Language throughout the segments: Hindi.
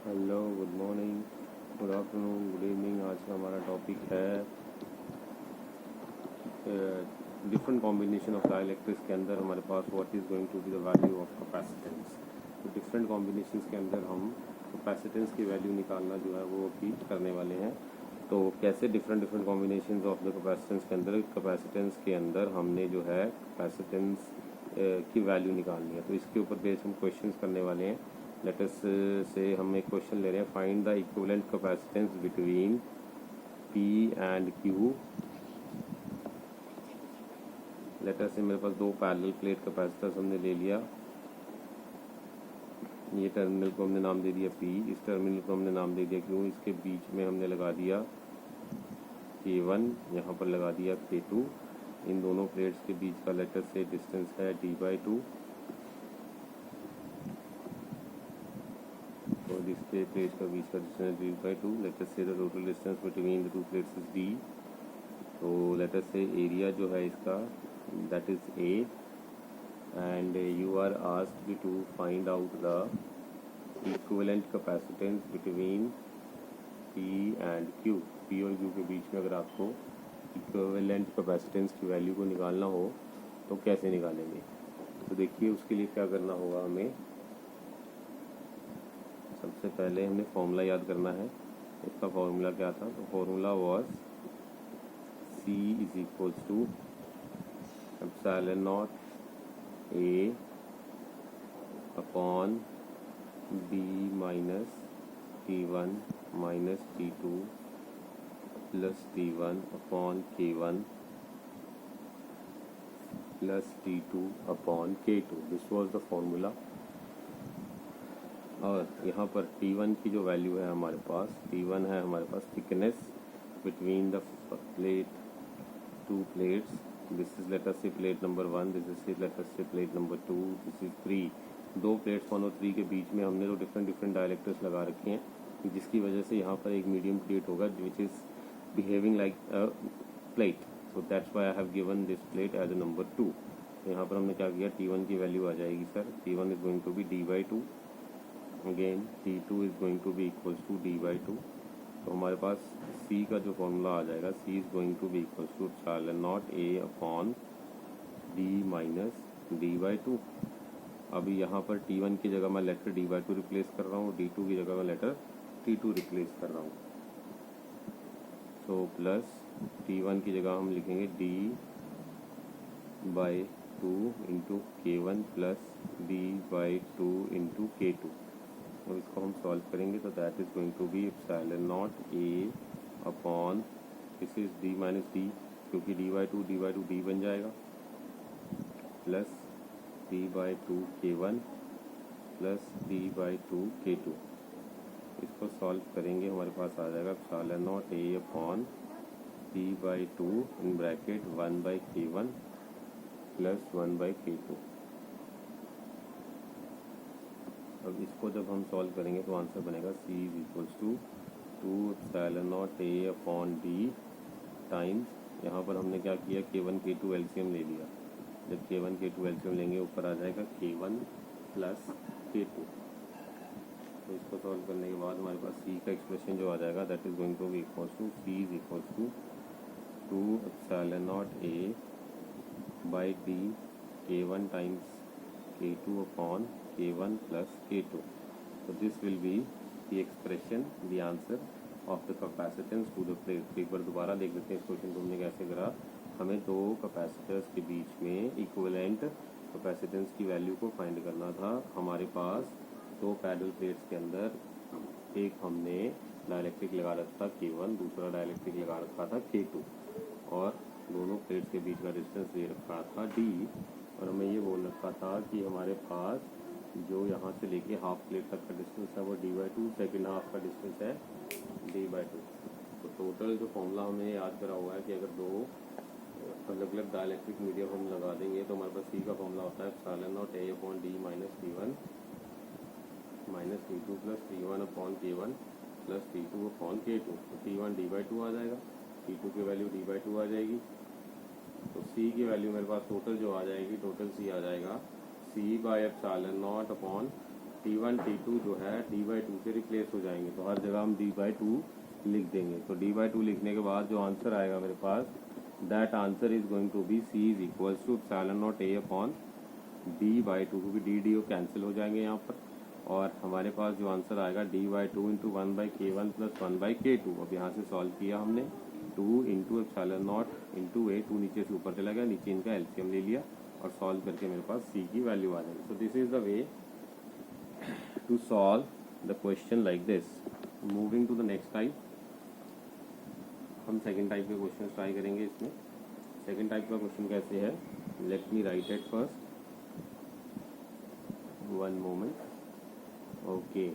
Hello, good morning, good afternoon, good evening. आज का हमारा टॉपिक है डिफरेंट कॉम्बिनेशन ऑफ डाइलेक्ट्रिक्स के अंदर हमारे पास what is going to be the value of capacitance. तो डिफरेंट कॉम्बिनेशंस के अंदर हम कैपेसिटेंस की वैल्यू निकालना जो है वो अभी करने वाले हैं। तो कैसे different different combinations of the capacitance के अंदर हमने जो है कैपेसिटेंस की वैल्यू निकालनी है। तो इसके ऊपर बेस हम क्वेश्चंस करने वाले हैं। लेटस से हम एक क्वेश्चन ले रहे हैं, find the equivalent capacitance between P and Q। Let's say मेरे पास दो पैरेलल प्लेट कैपेसिटर्स हमने ले लिया। ये टर्मिनल को हमने नाम दे दिया P, इस टर्मिनल को हमने नाम दे दिया Q। इसके बीच में हमने लगा दिया K1, यहाँ पर लगा दिया K2। इन दोनों प्लेट्स के बीच का लेटर से डिस्टेंस है D/2। और इसके प्लेट्स का बीच का डिस्टेंस D/2। लेटर से the total distance between the two plates is D। तो लेटर से एरिया जो है इसका that is A, and you are asked to find out the equivalent capacitance between P and Q। P और Q के बीच में अगर आपको इक्विवेलेंट कैपेसिटेंस की वैल्यू को निकालना हो तो कैसे निकालेंगे। तो देखिए उसके लिए क्या करना होगा हमें। सबसे पहले हमने फॉर्मूला याद करना है। इसका फॉर्मूला क्या था? तो formula was C is equals to epsilon not A upon B minus T1 minus T2 plus T1 upon K1 plus T2 upon K2। This was the formula. और यहाँ पर T1 की जो वैल्यू है हमारे पास, T1 है हमारे पास thickness between the plate, two plates. This is let us say plate number 1, this is let us say plate number 2, this is 3। दो प्लेट्स 1 और 3 के बीच में हमने तो डिफरेंट डिफरेंट डायलेक्ट्रिक्स लगा रखे हैं, जिसकी वजह से यहाँ पर एक मीडियम क्रिएट होगा which is behaving like a plate. So that's why I have given this plate as a number 2। तो यहाँ पर हमने क्या किया, T1 की वैल्यू आ जाएगी sir, T1 is going to be D/2। Again T2 is going to be equals to D/2। तो हमारे पास C का जो फॉर्मूला आ जाएगा, C is going to be equals to epsilon not A upon D minus D/2। अभी यहाँ पर T1 की जगह मैं लेटर D/2 रिप्लेस कर रहा हूँ, D2 की जगह मैं लेटर T2 रिप्लेस कर रहा हूँ। तो प्लस T1 की जगह हम लिखेंगे D/2 into K1 plus D/2 into K2। और इसको हम सॉल्व करेंगे तो that is going to be epsilon not A upon, this is D minus D, क्योंकि D/2 D बन जाएगा, plus D/2 K1 plus D/2 K2। इसको सॉल्व करेंगे हमारे पास आ जाएगा epsilon not A upon D/2 in bracket 1/K1 plus 1/K2। अब इसको जब हम सॉल्व करेंगे तो आंसर बनेगा C is equals to 2 epsilon not A upon D times, यहाँ पर हमने क्या किया, K1 K2 एलसीएम ले लिया। जब K1 K2 एलसीएम लेंगे ऊपर आ जाएगा K1 प्लस K2। तो इसको सॉल्व करने के बाद हमारे पास C का एक्सप्रेशन जो आ जाएगा that is going to be equals to C is equals to 2 epsilon not A by D K1 times K2 upon K1 plus K2. So this will be the expression, the answer of the capacitance to the plate। एक बार दोबारा देख लेते हैं इस क्वेश्चन को हमने कैसे करा। हमें दो कैपेसिटर्स के बीच में इक्विवेलेंट कैपेसिटेंस की वैल्यू को फाइंड करना था। हमारे पास दो पैरेलल प्लेट्स के अंदर एक हमने डाइलेक्ट्रिक लगा रखा था K1, दूसरा डाइलेक्ट्रिक लगा रखा था K2, और दोनों प्लेट्स के बीच का डिस्टेंस दे रखा था D। और हमें ये बोल रखा था कि हमारे पास जो यहाँ से लेके हाफ प्लेट तक का डिस्टेंस है वो D/2, सेकेंड हाफ का डिस्टेंस है D/2। तो टोटल जो फॉर्मूला हमने याद करा हुआ है कि अगर दो अलग अलग डाइलेक्ट्रिक मीडियम हम लगा देंगे तो हमारे पास C का फॉर्मूला होता है epsilon not A upon D minus T1 minus T2 plus T1 upon K1 plus T2 upon K2। तो T1 D/2 आ जाएगा, T2 की वैल्यू D/2 आ जाएगी। तो C की वैल्यू मेरे पास टोटल जो आ जाएगी, टोटल C आ जाएगा C by epsilon not upon T1 T2 जो है D/2 से रिप्लेस हो जाएंगे, तो हर जगह हम D/2 लिख देंगे। तो D/2 लिखने के बाद जो आंसर आएगा मेरे पास, that answer is going to be C is equals to epsilon not A upon D/2, क्योंकि D कैंसिल हो जाएंगे यहाँ पर, और हमारे पास जो आंसर आएगा D/2 into 1/K1 plus 1/K2। अब यहाँ से सॉल्व किया हमने, 2 into epsilon not into A, 2 नीचे से ऊपर चला गया, नीचे इनका एलसीएम ले लिया और सॉल्व करके मेरे पास C की वैल्यू आ जाएगी। So this is the way to solve the question like this. Moving to the next type, हम सेकेंड टाइप के क्वेश्चन ट्राई करेंगे। इसमें सेकेंड टाइप का क्वेश्चन कैसे है, let me right it first, one moment. Okay,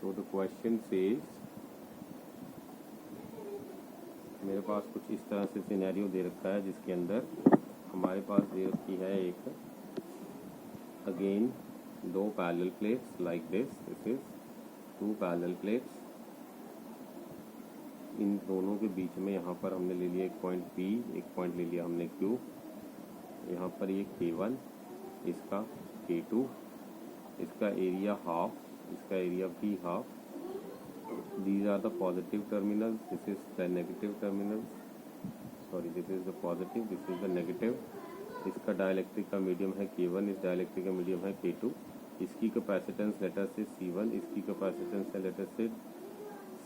so the question says, मेरे पास कुछ इस तरह से सिनेरियो दे रखा है जिसके अंदर हमारे पास दे रखी है एक, again 2 parallel plates like this is 2 parallel plates. इन दोनों के बीच में यहाँ पर हमने ले लिया एक पॉइंट P, एक पॉइंट ले लिया हमने Q। यहाँ पर ये K1, इसका K2, इसका एरिया हाफ, इसका एरिया भी half. These are the positive terminals, this is the negative terminals, sorry this is the positive, this is the negative। इसका डाइलेक्ट्रिक का मीडियम है K1, इस डाइलेक्ट्रिक का मीडियम है K2। इसकी कैपेसिटेंस लेटर से C1, इसकी कैपेसिटेंस है लेटर से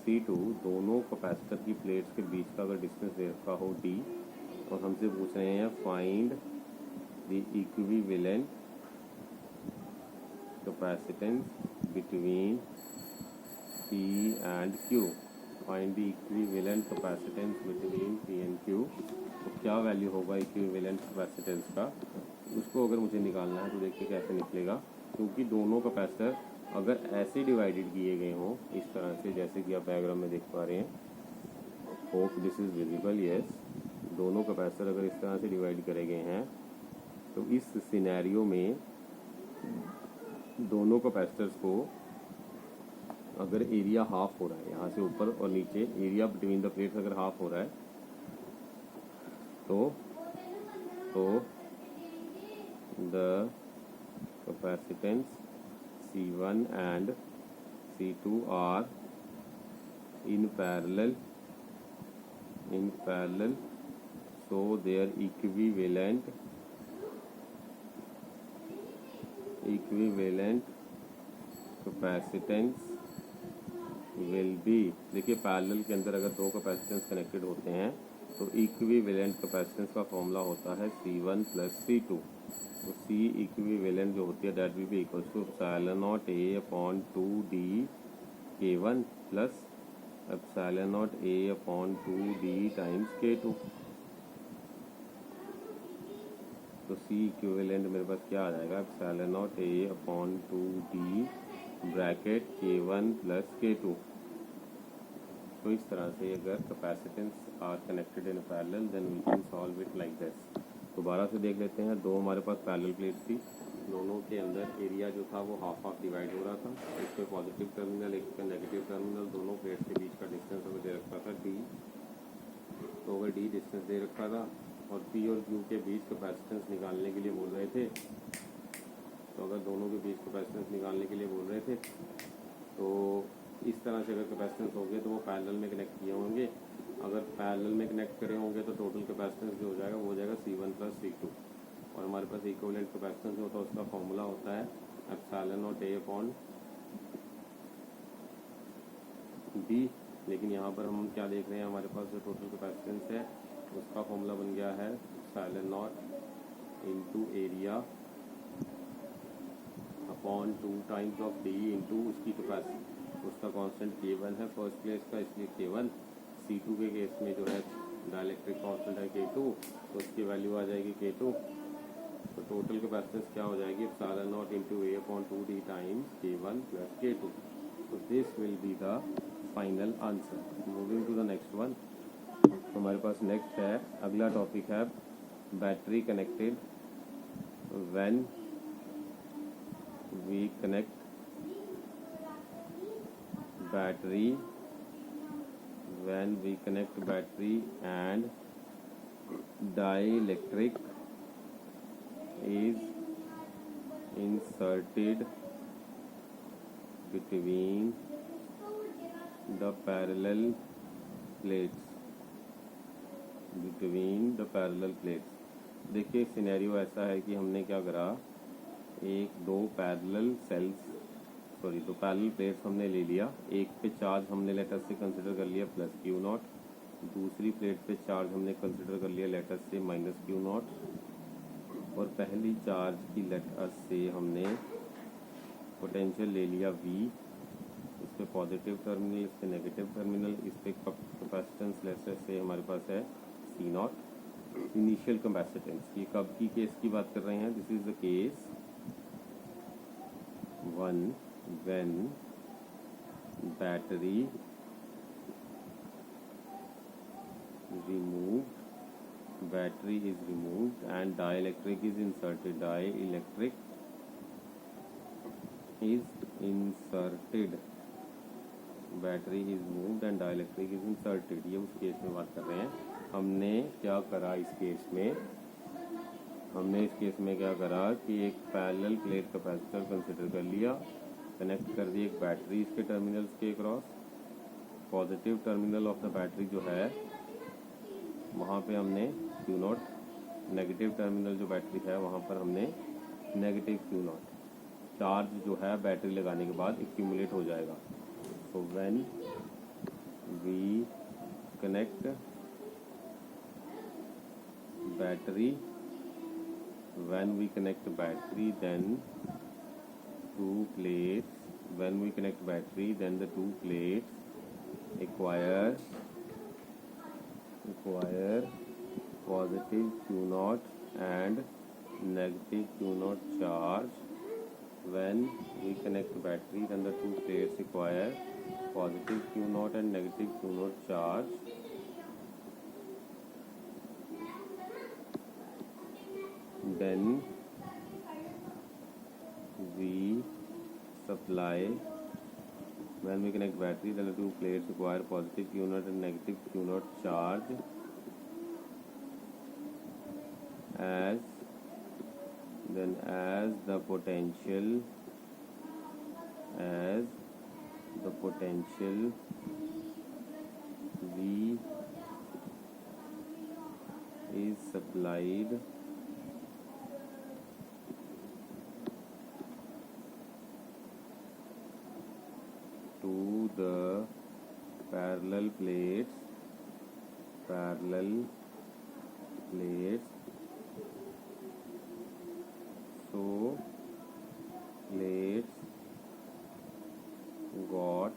C2। दोनों कैपेसिटर की प्लेट्स के बीच का अगर डिस्टेंस दे रखा हो D, और हमसे पूछ रहे हैं find the equivalent capacitance between P and Q, find the equivalent capacitance between P and Q। तो क्या वैल्यू होगा इक्विवेलेंट कैपेसिटेंस का, उसको अगर मुझे निकालना है तो देखिए कैसे निकलेगा। क्योंकि दोनों कैपेसिटर अगर ऐसे डिवाइडेड किए गए हों इस तरह से, जैसे कि आप डायग्राम में देख पा रहे हैं, hope this is visible, yes, दोनों कैपेसिटर अगर इस तरह से डिवाइड करे गए हैं, तो इस सिनेरियो में दोनों कैपेसिटर्स को अगर एरिया हाफ हो रहा है, यहाँ से ऊपर और नीचे एरिया बिटवीन द प्लेट्स अगर हाफ हो रहा है, तो the capacitance C1 and C2 are in parallel, so their equivalent capacitance will be, देखिए पैरेलल के अंदर अगर 2 कैपेसिटेंस कनेक्टेड होते हैं तो इक्विवेलेंट कैपेसिटेंस का फॉर्मूला होता है C1 प्लस C2। तो C इक्विवेलेंट जो होती है that will be equals to epsilon not A upon 2D K1 plus epsilon not A upon 2D times K2। तो C इक्विवेलेंट मेरे पास क्या आ जाएगा, epsilon not A upon 2D bracket K1 plus K2। तो इस तरह से अगर capacitance are connected in parallel then we can solve it like this. दोबारा से देख लेते हैं, 2 हमारे पास पैरेलल प्लेट्स थी, दोनों के अंदर एरिया जो था वो हाफ हाफ डिवाइड हो रहा था। एक पे पॉजिटिव टर्मिनल, एक पे नेगेटिव टर्मिनल, दोनों प्लेट्स के बीच का डिस्टेंस हमें दे रखा था D। तो अगर D डिस्टेंस दे रखा था और P और Q के बीच कैपेसिटेंस निकालने के लिए बोल रहे थे, तो अगर दोनों के बीच कैपेसिटेंस निकालने के लिए बोल रहे थे तो इस तरह से अगर कैपेसिटेंस हो गए तो वो पैरेलल में कनेक्ट किए होंगे। अगर पैरेलल में कनेक्ट करे होंगे तो टोटल कैपेसिटेंस जो हो जाएगा वो हो जाएगा C1 प्लस C2। और हमारे पास इक्विवेलेंट कैपेसिटेंस जो होता है उसका फॉर्मूला होता है epsilon not A upon B। लेकिन यहाँ पर हम क्या देख रहे हैं, हमारे पास जो टोटल कैपेसिटेंस है उसका फॉर्मूला बन गया है epsilon not into area upon 2 times of D into उसकी कैपेसिटी, उसका कांस्टेंट K1 है फर्स्ट प्लेस का, इसलिए K1। C2 के केस में जो है डाइलेक्ट्रिक कांस्टेंट है K2, तो उसकी वैल्यू आ जाएगी K2। तो टोटल कैपेसिटेंस क्या हो जाएगी, epsilon not into A upon 2D times K1 plus K2। तो this will be the final answer. Moving to the next one, तो हमारे पास नेक्स्ट है, अगला टॉपिक है battery connected when we connect battery when we connect battery and dielectric is inserted between the parallel plates, between the parallel plates। देखिए सिनेरियो ऐसा है कि हमने क्या करा, दो पैरेलल प्लेट्स हमने ले लिया। एक पे चार्ज हमने लेटर से कंसिडर कर लिया प्लस क्यू नॉट, दूसरी प्लेट पे चार्ज हमने कंसिडर कर लिया लेटर से माइनस क्यू नॉट, और पहली चार्ज की लेटर से हमने पोटेंशियल ले लिया V, इस पे पॉजिटिव टर्मिनल, इस पे नेगेटिव टर्मिनल, इस पे कैपेसिटेंस लेटर से हमारे पास है C नॉट, इनिशियल कैपेसिटेंस। ये कब की केस की बात कर रहे हैं? This is the case 1 when battery is removed and dielectric is inserted, dielectric is inserted, battery is moved and dielectric is inserted. ये उस केस में बात कर रहे हैं। हमने क्या करा इस केस में, हमने इस केस में क्या करा कि एक पैरेलल प्लेट कैपेसिटर कंसिडर कर लिया, कनेक्ट कर दी एक बैटरी इसके टर्मिनल्स के across. Positive terminal of the battery जो है वहाँ पे हमने क्यू नॉट, नेगेटिव टर्मिनल जो बैटरी है वहाँ पर हमने नेगेटिव क्यू नॉट। चार्ज जो है बैटरी लगाने के बाद एक्यूमुलेट हो जाएगा। So when we connect battery, then the two plates acquire positive Q naught and negative Q naught charge. When we connect battery, then the two plates acquire positive Q naught and negative Q naught charge. Then we supply, when we connect battery, then the two plates acquire positive Q naught and negative Q naught charge as the potential V is supplied to the parallel plates, so plates got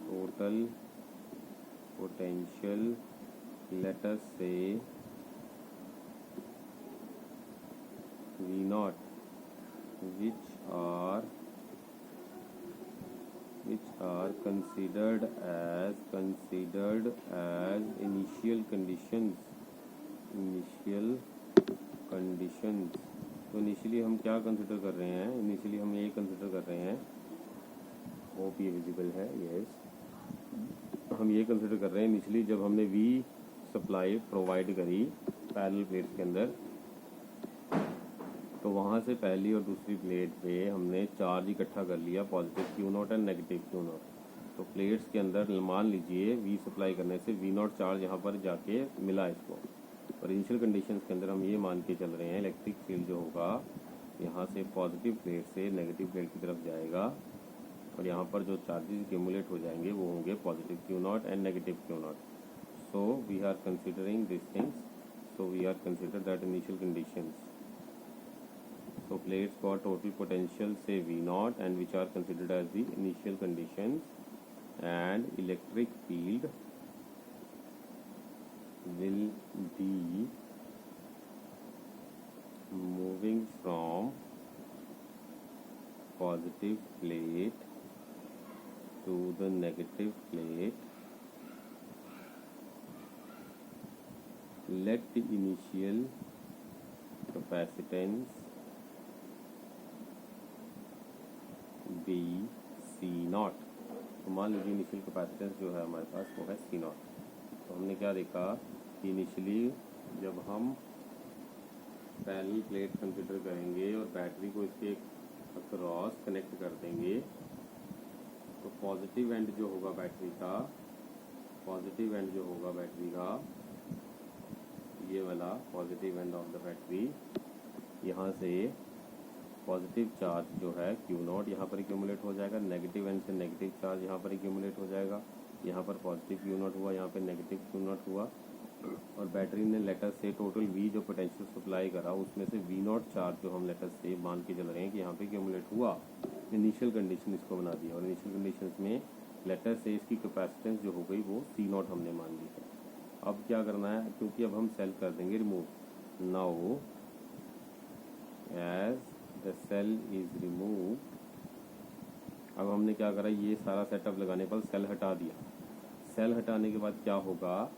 total potential, let us say V naught, which are considered as initial conditions। तो इनिशियली हम क्या कंसिडर कर रहे हैं? इनिशियली हम ये कंसिडर कर रहे हैं, होप ये विजिबल है, यस। हम ये कंसिडर कर रहे हैं इनिशियली जब हमने V सप्लाई प्रोवाइड करी पैरेलल प्लेट्स के अंदर, तो वहाँ से पहली और दूसरी प्लेट पे हमने चार्ज इकट्ठा कर लिया, positive Q not and negative Q not. तो प्लेट्स के अंदर मान लीजिए V सप्लाई करने से V नॉट चार्ज यहाँ पर जाके मिला इसको, और इनिशियल कंडीशंस के अंदर हम ये मान के चल रहे हैं इलेक्ट्रिक फील्ड जो होगा यहाँ से पॉजिटिव प्लेट से नेगेटिव प्लेट की तरफ जाएगा, और यहाँ पर जो चार्जेस एक्यूमुलेट हो जाएंगे वो होंगे positive Q not and negative Q not. So we are considering this things, so we are consider that initial conditions. So plates got total potential say V naught and which are considered as the initial conditions, and electric field will be moving from positive plate to the negative plate. Let the initial capacitance be C not. तो मान लीजिए इनिशियल कैपेसिटेंस जो है हमारे पास वो है C नॉट। तो हमने क्या देखा कि इनिशियली जब हम पैरेलल प्लेट कंसिडर करेंगे और बैटरी को इसके अक्रॉस कनेक्ट कर देंगे, तो पॉजिटिव एंड जो होगा बैटरी का, पॉजिटिव एंड जो होगा बैटरी का, ये वाला positive end of the battery, यहाँ से पॉजिटिव चार्ज जो है Q0 यहाँ पर एक्यूमुलेट हो जाएगा, नेगेटिव एंड से नेगेटिव चार्ज यहाँ पर एक्यूमुलेट हो जाएगा, यहाँ पर पॉजिटिव Q0 हुआ, यहाँ पे नेगेटिव Q0 हुआ, और बैटरी ने लेटर से टोटल V जो पोटेंशियल सप्लाई करा उसमें से V0 चार्ज जो हम लेटर से मान के चल रहे हैं कि यहाँ पे एक्यूमुलेट हुआ। इनिशियल कंडीशन इसको बना दिया, और इनिशियल कंडीशन में लेटर से इसकी कैपेसिटेंस जो हो गई वो C0 हमने मान ली है। अब क्या करना है, क्योंकि अब हम सेल कर देंगे remove. Now as the cell is remove, अब हमने क्या करा, ये सारा सेटअप लगाने पर सेल हटा दिया। सेल हटाने के बाद क्या होगा,